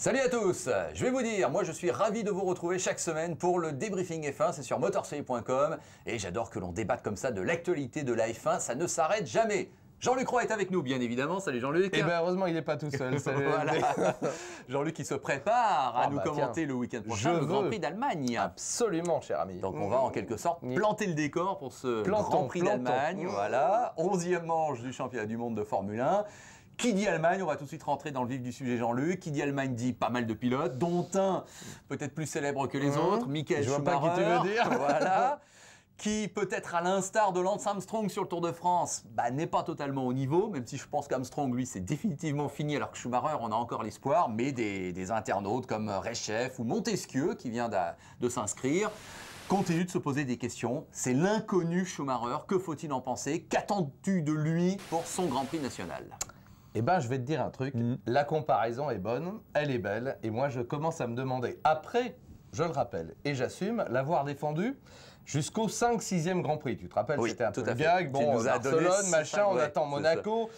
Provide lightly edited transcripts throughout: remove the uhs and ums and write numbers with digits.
Salut à tous, je vais vous dire, moi je suis ravi de vous retrouver chaque semaine pour le débriefing F1, c'est sur motorsport.com et j'adore que l'on débatte comme ça de l'actualité de la F1, ça ne s'arrête jamais. Jean-Luc Roy est avec nous, bien évidemment. Salut Jean-Luc. Eh bien, heureusement, il n'est pas tout seul. Voilà. Jean-Luc qui se prépare à nous commenter le week-end prochain, le Grand Prix d'Allemagne. Absolument, cher ami. Donc, on va en quelque sorte planter le décor pour ce Grand Prix d'Allemagne. Voilà, 11e manche du championnat du monde de Formule 1. Qui dit Allemagne, on va tout de suite rentrer dans le vif du sujet, Jean-Luc. Qui dit Allemagne dit pas mal de pilotes, dont un peut-être plus célèbre que les autres, Michael Schumacher. Je vois pas qui tu veux dire. Voilà. Qui, peut-être à l'instar de Lance Armstrong sur le Tour de France, n'est pas totalement au niveau, même si je pense qu'Armstrong, lui, c'est définitivement fini, alors que Schumacher, on a encore l'espoir, mais des internautes comme Rechef ou Montesquieu, qui vient de s'inscrire, continuent de se poser des questions. C'est l'inconnu Schumacher, que faut-il en penser? Qu'attends-tu de lui pour son Grand Prix national? Eh ben, je vais te dire un truc, la comparaison est bonne, elle est belle, et moi, je commence à me demander, après, je le rappelle, et j'assume, l'avoir défendu jusqu'au 5-6e Grand Prix. Tu te rappelles, oui, c'était un peu le gag, bon, Barcelone, machin, on attend Monaco.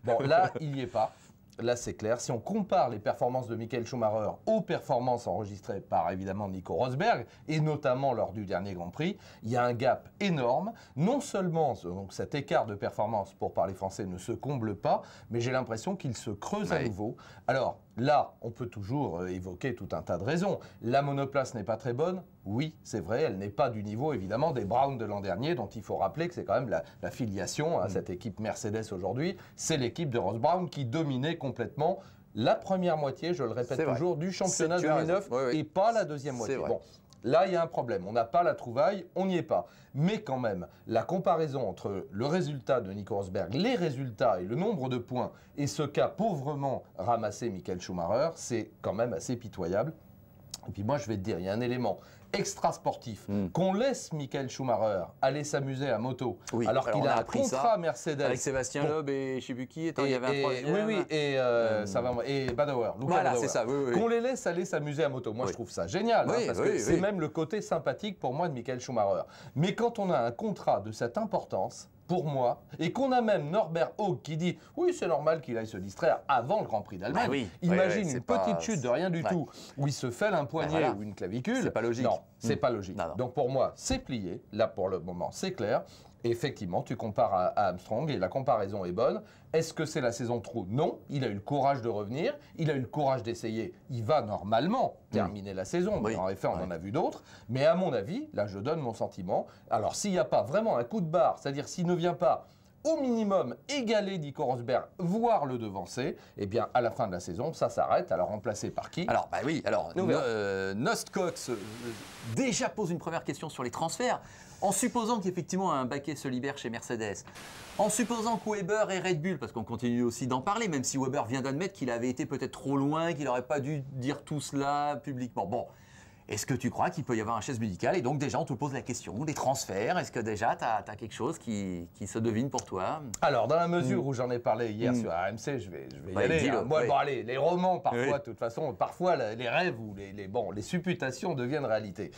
Bon, là, il n'y est pas. Là, c'est clair. Si on compare les performances de Michael Schumacher aux performances enregistrées par, évidemment, Nico Rosberg, et notamment lors du dernier Grand Prix, il y a un gap énorme. Non seulement donc, cet écart de performance, pour parler français, ne se comble pas, mais j'ai l'impression qu'il se creuse à nouveau. Alors, là, on peut toujours évoquer tout un tas de raisons. La monoplace n'est pas très bonne. Oui, c'est vrai, elle n'est pas du niveau, évidemment, des Browns de l'an dernier, dont il faut rappeler que c'est quand même la filiation à cette équipe Mercedes aujourd'hui. C'est l'équipe de Ross Brown qui dominait complètement la première moitié, je le répète toujours, du championnat 2009 et pas la deuxième moitié. Bon, là, il y a un problème. On n'a pas la trouvaille, on n'y est pas. Mais quand même, la comparaison entre le résultat de Nico Rosberg, les résultats et le nombre de points, et ce qu'a pauvrement ramassé Michael Schumacher, c'est quand même assez pitoyable. Et puis moi, je vais te dire, il y a un élément extra sportif, qu'on laisse Michael Schumacher aller s'amuser à moto, alors qu'il a un contrat Mercedes. Avec Sébastien Loeb et je ne sais plus qui, il y avait un troisième. Oui, et Badower. Voilà, c'est ça. Qu'on les laisse aller s'amuser à moto. Moi, je trouve ça génial, parce que c'est même le côté sympathique pour moi de Michael Schumacher. Mais quand on a un contrat de cette importance, pour moi, et qu'on a même Norbert Haug qui dit « Oui, c'est normal qu'il aille se distraire avant le Grand Prix d'Allemagne. Imagine une petite chute de rien du tout, où il se fait un poignet ou une clavicule. C'est pas logique. Non, c'est pas logique. Non. Donc pour moi, c'est plié. Là, pour le moment, c'est clair. Et effectivement, tu compares à Armstrong et la comparaison est bonne. Est-ce que c'est la saison trop? Non. Il a eu le courage de revenir. Il a eu le courage d'essayer. Il va normalement terminer la saison. En effet, on en a vu d'autres. Mais à mon avis, là, je donne mon sentiment. Alors, s'il n'y a pas vraiment un coup de barre, c'est-à-dire s'il ne vient pas au minimum égaler Nico Rosberg, voire le devancer, eh bien, à la fin de la saison, ça s'arrête. Alors, remplacé par qui? Alors, Nostcox déjà pose une première question sur les transferts. En supposant qu'effectivement un baquet se libère chez Mercedes, en supposant que Weber et Red Bull, parce qu'on continue aussi d'en parler, même si Weber vient d'admettre qu'il avait été peut-être trop loin, qu'il n'aurait pas dû dire tout cela publiquement. Bon. Est-ce que tu crois qu'il peut y avoir un chaise musicale? Et donc déjà, on te pose la question des transferts. Est-ce que déjà, tu as quelque chose qui se devine pour toi? Alors, dans la mesure où j'en ai parlé hier sur RMC, je vais y aller. Moi, bon, allez, les romans, parfois, de toute façon, parfois, les rêves ou les supputations deviennent réalité.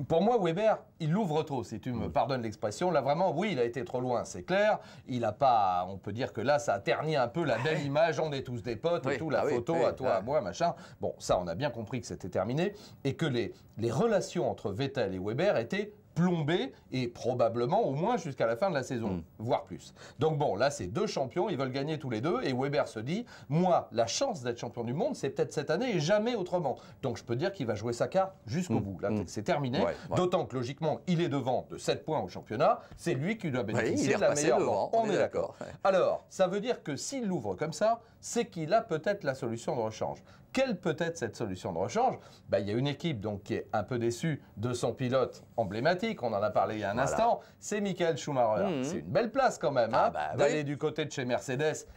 Pour moi, Weber, il l'ouvre trop, si tu me pardonnes l'expression. Là, vraiment, oui, il a été trop loin, c'est clair. Il n'a pas, on peut dire que là, ça a terni un peu la belle image. On est tous des potes et tout, la photo à toi, à moi, machin. Bon, ça, on a bien compris que c'était terminé. Et que les relations entre Vettel et Weber étaient plombées et probablement au moins jusqu'à la fin de la saison, voire plus. Donc bon, là c'est deux champions, ils veulent gagner tous les deux et Weber se dit, moi la chance d'être champion du monde c'est peut-être cette année et jamais autrement. Donc je peux dire qu'il va jouer sa carte jusqu'au bout. Là c'est terminé, d'autant que logiquement il est devant de 7 points au championnat, c'est lui qui doit bénéficier de la meilleure vente. On est d'accord. Alors, ça veut dire que s'il l'ouvre comme ça, c'est qu'il a peut-être la solution de rechange. Quelle peut être cette solution de rechange? Il y a une équipe donc, qui est un peu déçue de son pilote emblématique, on en a parlé il y a un instant, c'est Michael Schumacher. C'est une belle place quand même, d'aller du côté de chez Mercedes,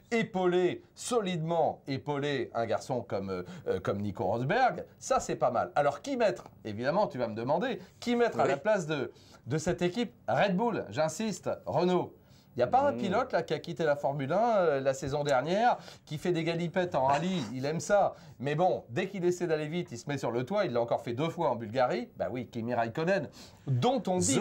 solidement épauler un garçon comme Nico Rosberg, ça c'est pas mal. Alors qui mettre? Évidemment, tu vas me demander, qui mettre à la place de cette équipe? Red Bull, j'insiste, Renault. Il n'y a pas un pilote là, qui a quitté la Formule 1 la saison dernière, qui fait des galipettes en rallye, il aime ça. Mais bon, dès qu'il essaie d'aller vite, il se met sur le toit, il l'a encore fait 2 fois en Bulgarie. Bah oui, Kimi Raikkonen, dont on dit,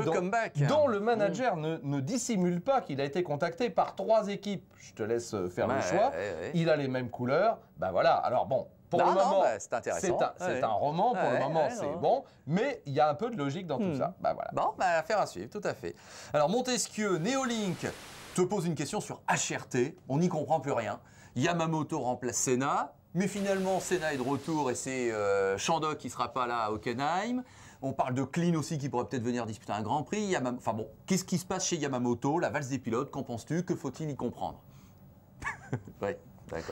dont le manager ne dissimule pas qu'il a été contacté par 3 équipes. Je te laisse faire le choix. Il a les mêmes couleurs. Bah voilà, alors bon. pour le moment, bah, c'est intéressant. C'est un roman, pour le moment, c'est bon, mais il y a un peu de logique dans tout ça. Bah, voilà. Bon, bah, affaire à suivre, tout à fait. Alors, Montesquieu, Neolink, te pose une question sur HRT. On n'y comprend plus rien. Yamamoto remplace Senna, mais finalement, Senna est de retour et c'est Chandok qui ne sera pas là à Hockenheim. On parle de Klein aussi qui pourrait peut-être venir disputer un Grand Prix. Enfin bon, qu'est-ce qui se passe chez Yamamoto, la valse des pilotes, qu'en penses-tu? Que faut-il y comprendre? Ouais.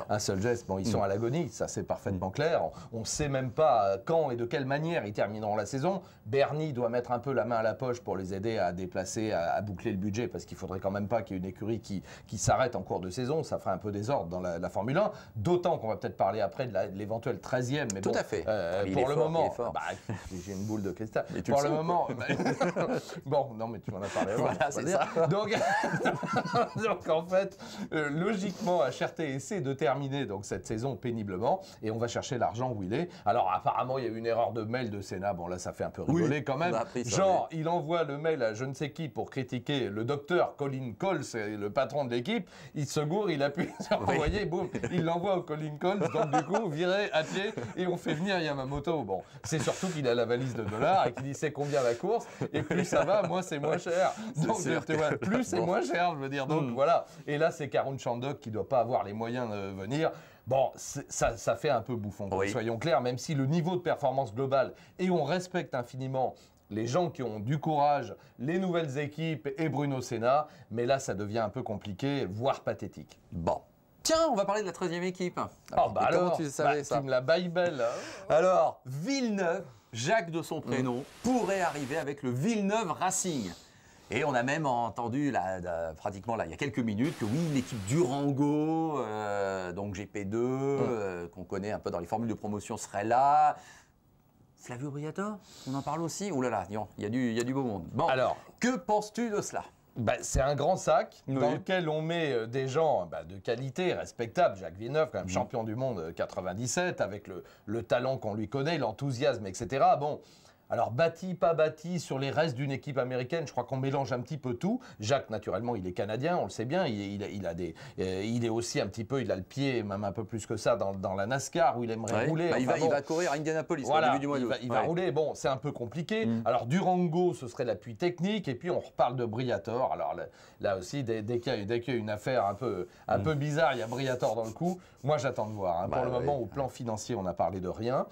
Un seul geste, bon, ils sont à l'agonie, ça c'est parfaitement clair. On ne sait même pas quand et de quelle manière ils termineront la saison. Bernie doit mettre un peu la main à la poche pour les aider à déplacer, à boucler le budget, parce qu'il ne faudrait quand même pas qu'il y ait une écurie qui s'arrête en cours de saison. Ça ferait un peu désordre dans la Formule 1. D'autant qu'on va peut-être parler après de l'éventuel 13e. Mais tout bon, à fait. Pour le moment, j'ai une boule de cristal. Pour le moment, bon, non, mais tu m'en as parlé avant. Voilà, c'est ça. Donc en fait, logiquement, HRT essaie de terminer donc cette saison péniblement et on va chercher l'argent où il est. Alors apparemment il y a eu une erreur de mail de Senna, bon là ça fait un peu rigoler quand même. Genre il envoie le mail à je ne sais qui pour critiquer le docteur Colin Coles, le patron de l'équipe, il se gourre, il appuie sur envoyer, boum, il l'envoie au Colin Coles, donc du coup viré, attelé et on fait venir Yamamoto. Bon, c'est surtout qu'il a la valise de dollars et qu'il dit c'est combien la course et plus ça va, moins c'est moins cher. Donc tu vois, plus c'est moins cher, je veux dire. Donc voilà. Et là c'est Karun Chandok qui doit pas avoir les moyens de venir. Bon, ça fait un peu bouffon, soyons clairs, même si le niveau de performance globale, et on respecte infiniment les gens qui ont du courage, les nouvelles équipes et Bruno Senna, mais là, ça devient un peu compliqué, voire pathétique. Bon. Tiens, on va parler de la 13e équipe. Alors, comment tu savais ça? Tu me la bailles belle. Alors, Villeneuve, Jacques de son prénom, pourrait arriver avec le Villeneuve Racing. Et on a même entendu, pratiquement là, il y a quelques minutes, que oui, l'équipe Durango, donc GP2, qu'on connaît un peu dans les formules de promotion, serait là. Flavio Briatore, on en parle aussi. Ouh là là, il y a du beau monde. Bon, alors, que penses-tu de cela? C'est un grand sac dans lequel on met des gens de qualité, respectables. Jacques Villeneuve, quand même champion du monde 97, avec le talent qu'on lui connaît, l'enthousiasme, etc. Bon. Alors, bâti, pas bâti, sur les restes d'une équipe américaine, je crois qu'on mélange un petit peu tout. Jacques, naturellement, il est canadien, on le sait bien. Il est aussi un petit peu, il a le pied, même un peu plus que ça, dans la NASCAR, où il aimerait rouler. Enfin, il va courir à Indianapolis au début du mois d'août. Il va rouler. Bon, c'est un peu compliqué. Alors, Durango, ce serait l'appui technique. Et puis, on reparle de Briatore. Alors, là aussi, dès qu'il y a une affaire un peu bizarre, il y a Briatore dans le coup. Moi, j'attends de voir. Pour le moment, au plan financier, on n'a parlé de rien.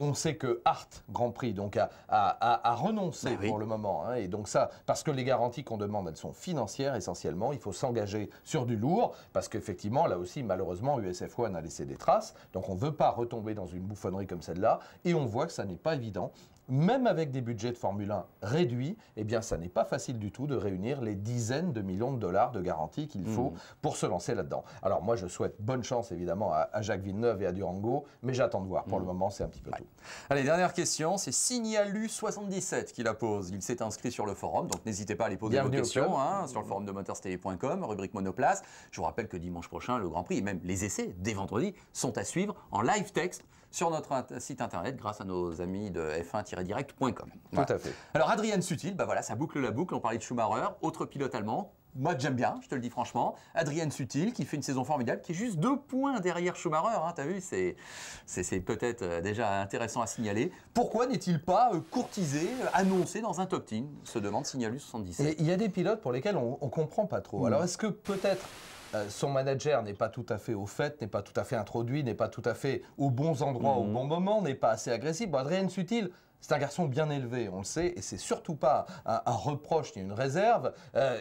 On sait que Hart, Grand Prix, donc à renoncer pour le moment. Et donc ça, parce que les garanties qu'on demande, elles sont financières essentiellement. Il faut s'engager sur du lourd, parce qu'effectivement, là aussi, malheureusement, USF One a laissé des traces. Donc on ne veut pas retomber dans une bouffonnerie comme celle-là. Et on voit que ça n'est pas évident. Même avec des budgets de Formule 1 réduits, eh bien, ça n'est pas facile du tout de réunir les dizaines de millions de dollars de garantie qu'il faut pour se lancer là-dedans. Alors moi, je souhaite bonne chance, évidemment, à Jacques Villeneuve et à Durango, mais j'attends de voir. Pour le moment, c'est un petit peu tout. Allez, dernière question, c'est Signalu77 qui la pose. Il s'est inscrit sur le forum, donc n'hésitez pas à les poser vos questions sur le forum de motorstélé.com, rubrique Monoplace. Je vous rappelle que dimanche prochain, le Grand Prix et même les essais, dès vendredi, sont à suivre en live texte sur notre site internet grâce à nos amis de f1-direct.com. Tout à fait. Alors Adrien Sutil, ça boucle la boucle, on parlait de Schumacher, autre pilote allemand. Moi j'aime bien, je te le dis franchement. Adrien Sutil qui fait une saison formidable, qui est juste 2 points derrière Schumacher, t'as vu, c'est peut-être déjà intéressant à signaler. Pourquoi n'est-il pas courtisé, annoncé dans un top 10, se demande Signalu77. Il y a des pilotes pour lesquels on ne comprend pas trop. Alors est-ce que peut-être son manager n'est pas tout à fait au fait, n'est pas tout à fait introduit, n'est pas tout à fait aux bons endroits au bon moment, n'est pas assez agressif. Bon, Adrien Sutil, c'est un garçon bien élevé, on le sait, et c'est surtout pas un reproche ni une réserve.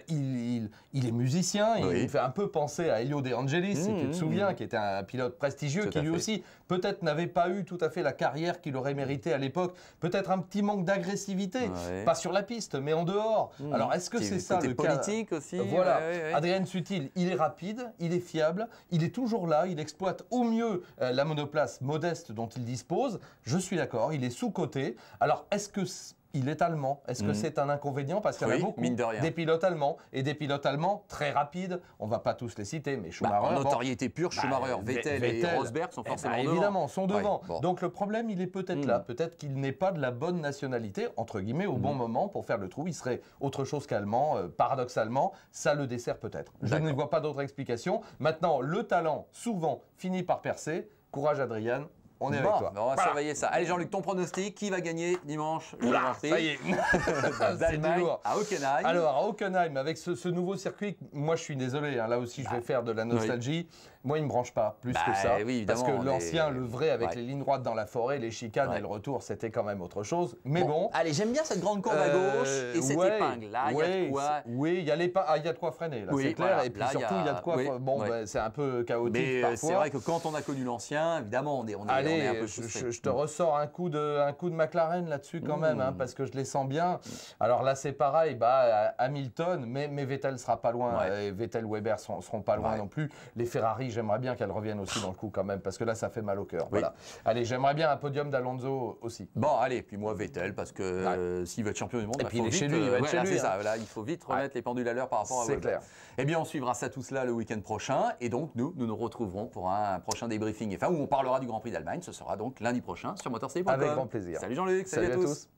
Il est musicien, il fait un peu penser à Elio De Angelis, si tu te souviens, qui était un pilote prestigieux, qui lui aussi peut-être n'avait pas eu tout à fait la carrière qu'il aurait mérité à l'époque. Peut-être un petit manque d'agressivité, pas sur la piste, mais en dehors. Alors est-ce que c'est ça le cas politique aussi. Voilà, Adrien Sutil, il est rapide, il est fiable, il est toujours là, il exploite au mieux la monoplace modeste dont il dispose. Je suis d'accord, il est sous-coté. Alors, est-ce qu'il est allemand? Est-ce que c'est un inconvénient? Parce qu'il y en a beaucoup des pilotes allemands et des pilotes allemands très rapides. On ne va pas tous les citer, mais Schumacher. En notoriété pure, Schumacher, Vettel et Rosberg sont forcément devant. Évidemment, sont devant. Donc le problème, il est peut-être là. Peut-être qu'il n'est pas de la bonne nationalité, entre guillemets, au bon moment pour faire le trou. Il serait autre chose qu'allemand, paradoxalement. Ça le dessert peut-être. Je ne vois pas d'autre explication. Maintenant, le talent, souvent, finit par percer. Courage, Adrien. on est avec toi. On va surveiller ça. Allez Jean-Luc, ton pronostic, qui va gagner dimanche le Oula, Grand Prix ça y est. d'Allemagne à Hockenheim. Alors à Hockenheim, avec ce nouveau circuit, moi je suis désolé, hein, là aussi je vais faire de la nostalgie. Moi il me branche pas plus que ça. Oui, parce que l'ancien, le vrai, avec les lignes droites dans la forêt, les chicanes et le retour, c'était quand même autre chose. Mais bon. Allez, j'aime bien cette grande courbe à gauche et cette épingle. Là, il y a de quoi. Oui, il y a de quoi freiner, là, c'est clair. Et puis là, surtout, il y a de quoi. Bon, c'est un peu chaotique parfois. C'est vrai que quand on a connu l'ancien, évidemment, on est un peu frustré. Je te ressors un coup de McLaren là-dessus quand même, hein, parce que je les sens bien. Alors là, c'est pareil, Hamilton, mais Vettel sera pas loin. Et Vettel, Weber seront pas loin non plus. Les Ferrari, j'aimerais bien qu'elles reviennent aussi dans le coup quand même, parce que là, ça fait mal au cœur. Voilà. Allez, j'aimerais bien un podium d'Alonso aussi. Bon, allez, puis moi, Vettel, parce que s'il veut être champion du monde, et puis il est chez lui, il va être chez lui. C'est ça, là, il faut vite remettre les pendules à l'heure par rapport à Weber. C'est clair. Eh bien, on suivra ça tout cela le week-end prochain. Et donc, nous retrouverons pour un prochain débriefing, où on parlera du Grand Prix d'Allemagne. Ce sera donc lundi prochain sur motorcity.com. Avec grand plaisir. Salut Jean-Luc, salut à tous.